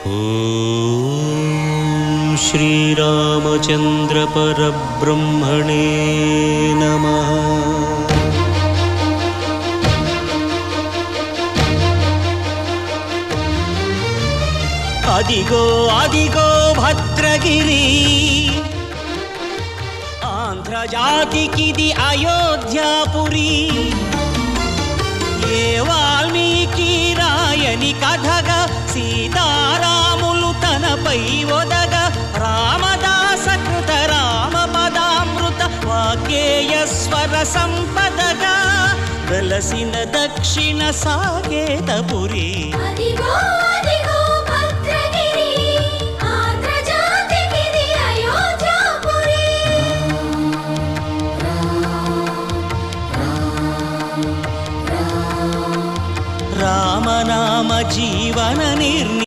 ఓం శ్రీరామచంద్ర పరబ్రహ్మణే నమః. అదిగో అదిగో భద్రగిరి, ఆంధ్రజాతికిది అయోధ్యాపురి. ఏ వాల్మీకి రాయని కథగా సీతారాములు తనపై ఒదగ, రామదాస కృత రామ పదామృత వాగ్గేయ స్వర సంపదగా వెలసిన దక్షిణ సాకేతపురి. అదిగో అదిగో